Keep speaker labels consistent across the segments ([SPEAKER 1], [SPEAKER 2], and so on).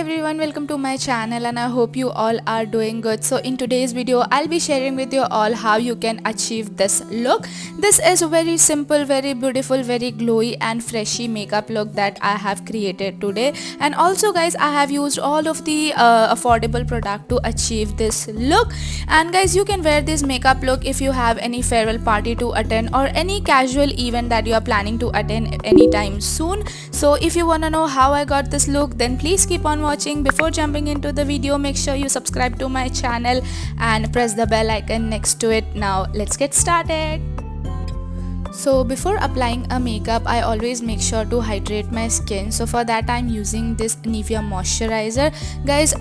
[SPEAKER 1] everyone, welcome to my channel and I hope you all are doing good. So in today's video I'll be sharing with you all how you can achieve this look. This is a very simple, very beautiful, very glowy and freshy makeup look that I have created today. And also guys, I have used all of the affordable product to achieve this look. And guys, you can wear this makeup look if you have any farewell party to attend or any casual event that you are planning to attend anytime soon. So if you wanna know how I got this look, then please keep on watching. Before jumping into the video, make sure you subscribe to my channel and press the bell icon next to it. Now let's get started. So before applying a makeup, I always make sure to hydrate my skin. So for that I'm using this Nivea moisturizer. Guys,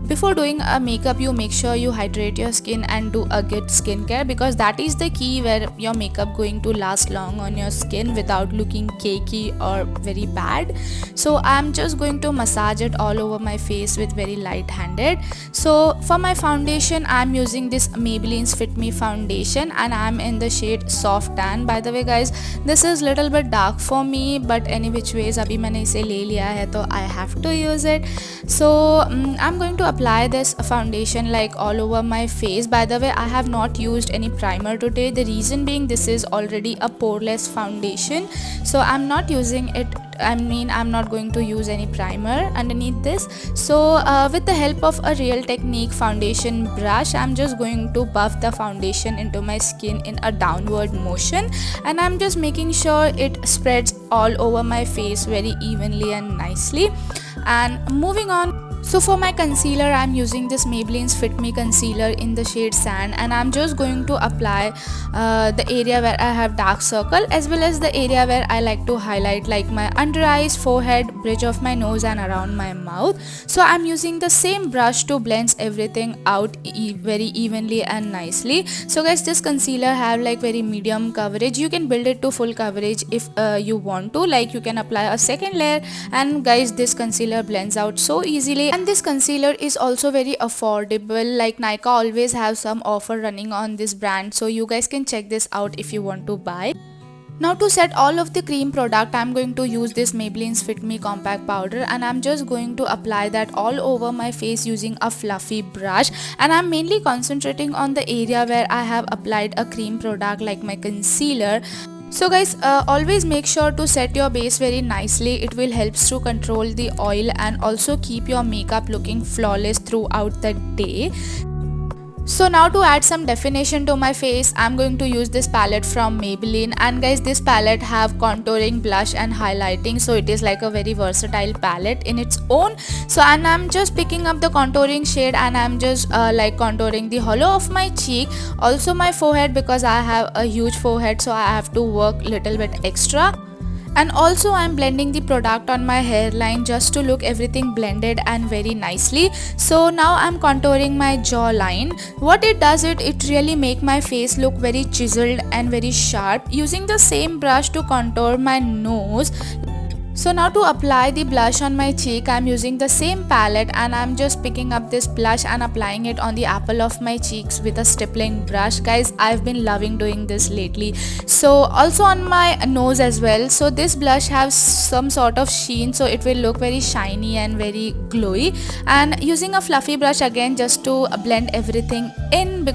[SPEAKER 1] before doing a makeup, you make sure you hydrate your skin and do a good skincare, because that is the key where your makeup going to last long on your skin without looking cakey or very bad. So I'm just going to massage it all over my face with very light handed. So for my foundation, I'm using this Maybelline's Fit Me foundation and I'm in the shade Soft Tan. By the way guys, this is little bit dark for me, but any which ways abhi maine ise le liya hai, so I have to use it. So I'm going to apply this foundation like all over my face. By the way, I have not used any primer today. The reason being, this is already a poreless foundation, so I'm not using it. I'm not going to use any primer underneath this. So with the help of a Real Technique foundation brush, I'm just going to buff the foundation into my skin in a downward motion, and I'm just making sure it spreads all over my face very evenly and nicely. And moving on, so for my concealer, I'm using this Maybelline's Fit Me concealer in the shade Sand, and I'm just going to apply the area where I have dark circle as well as the area where I like to highlight, like my under eyes, forehead, bridge of my nose and around my mouth. So I'm using the same brush to blend everything out very evenly and nicely. So guys, this concealer have like very medium coverage. You can build it to full coverage if you want to, like you can apply a second layer, and guys, this concealer blends out so easily. And this concealer is also very affordable, like Nykaa always have some offer running on this brand, so you guys can check this out if you want to buy. Now to set all of the cream product, I'm going to use this Maybelline's Fit Me compact powder, and I'm just going to apply that all over my face using a fluffy brush, and I'm mainly concentrating on the area where I have applied a cream product like my concealer. So guys, always make sure to set your base very nicely. It will help to control the oil and also keep your makeup looking flawless throughout the day. So now to add some definition to my face, I'm going to use this palette from Maybelline, and guys, this palette have contouring, blush and highlighting, so it is like a very versatile palette in its own. So and I'm just picking up the contouring shade and I'm just like contouring the hollow of my cheek, also my forehead, because I have a huge forehead, so I have to work little bit extra. And also I'm blending the product on my hairline just to look everything blended and very nicely. So now I'm contouring my jawline. What it does, it really make my face look very chiseled and very sharp. Using the same brush to contour my nose. So now to apply the blush on my cheek, I'm using the same palette and I'm just picking up this blush and applying it on the apple of my cheeks with a stippling brush. Guys, I've been loving doing this lately. So also on my nose as well. So this blush has some sort of sheen, so it will look very shiny and very glowy. And using a fluffy brush again just to blend everything in.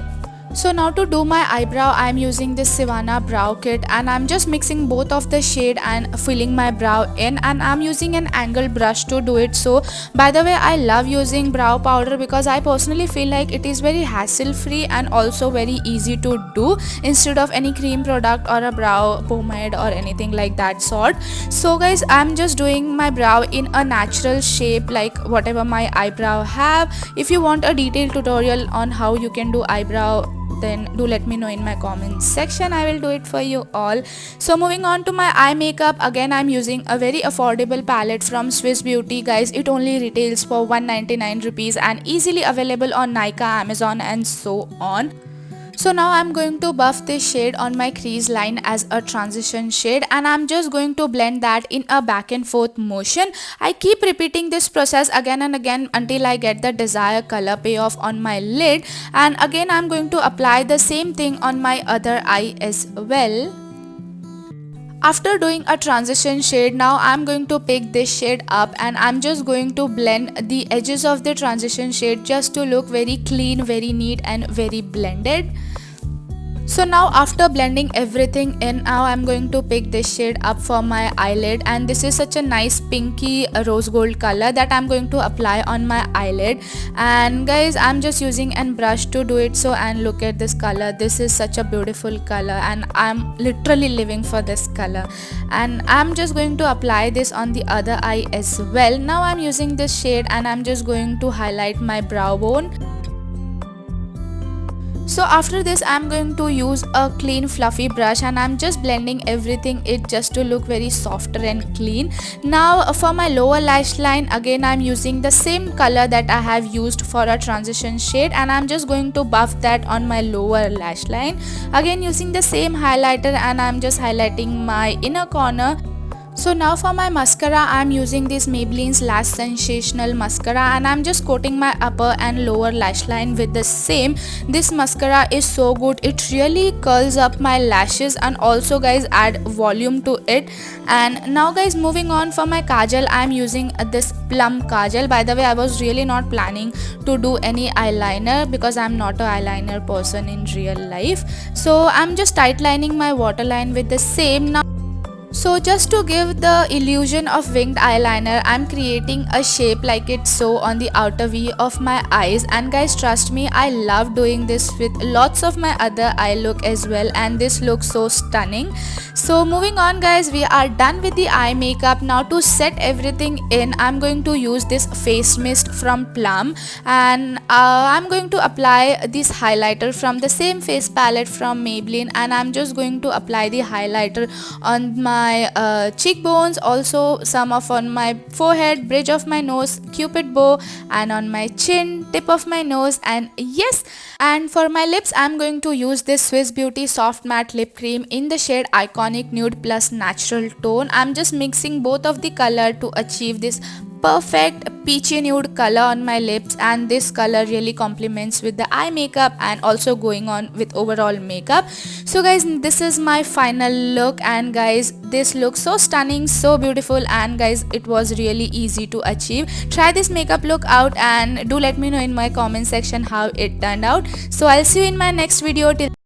[SPEAKER 1] So now to do my eyebrow, I'm using this Savannah brow kit and I'm just mixing both of the shade and filling my brow in, and I'm using an angled brush to do it. So by the way, I love using brow powder because I personally feel like it is very hassle free and also very easy to do instead of any cream product or a brow pomade or anything like that sort. So guys, I'm just doing my brow in a natural shape like whatever my eyebrow have. If you want a detailed tutorial on how you can do eyebrow, then do let me know in my comments section. I will do it for you all. So moving on to my eye makeup, again I'm using a very affordable palette from Swiss Beauty. Guys, it only retails for 199 rupees and easily available on Nykaa, Amazon and so on. So now I'm going to buff this shade on my crease line as a transition shade, and I'm just going to blend that in a back and forth motion. I keep repeating this process again and again until I get the desired color payoff on my lid, and again I'm going to apply the same thing on my other eye as well. After doing a transition shade, now I'm going to pick this shade up and I'm just going to blend the edges of the transition shade just to look very clean, very neat and very blended. So now after blending everything in, now I'm going to pick this shade up for my eyelid, and this is such a nice pinky rose gold color that I'm going to apply on my eyelid. And guys, I'm just using a brush to do it. So, and look at this color, this is such a beautiful color and I'm literally living for this color. And I'm just going to apply this on the other eye as well. Now I'm using this shade and I'm just going to highlight my brow bone. So after this, I'm going to use a clean fluffy brush and I'm just blending everything it just to look very softer and clean. Now for my lower lash line, again I'm using the same color that I have used for a transition shade, and I'm just going to buff that on my lower lash line. Again using the same highlighter, and I'm just highlighting my inner corner. So now for my mascara, I'm using this Maybelline's Lash Sensational mascara, and I'm just coating my upper and lower lash line with the same. This mascara is so good, it really curls up my lashes and also guys add volume to it. And now guys, moving on for my kajal, I'm using this Plum kajal. By the way, I was really not planning to do any eyeliner because I'm not a eyeliner person in real life. So I'm just tight lining my waterline with the same. Now so just to give the illusion of winged eyeliner, I'm creating a shape like it's so on the outer V of my eyes. And guys, trust me, I love doing this with lots of my other eye look as well, and this looks so stunning. So moving on guys, we are done with the eye makeup. Now to set everything in, I'm going to use this face mist from Plum, and I'm going to apply this highlighter from the same face palette from Maybelline, and I'm just going to apply the highlighter on my cheekbones, also some of on my forehead, bridge of my nose, cupid bow, and on my chin, tip of my nose, and yes. And for my lips, I'm going to use this Swiss Beauty Soft Matte Lip Cream in the shade Iconic Nude Plus Natural Tone. I'm just mixing both of the color to achieve this perfect peachy nude color on my lips, and this color really complements with the eye makeup and also going on with overall makeup. So guys, this is my final look, and guys, this looks so stunning, so beautiful, and guys, it was really easy to achieve. Try this makeup look out and do let me know in my comment section how it turned out. So I'll see you in my next video. Till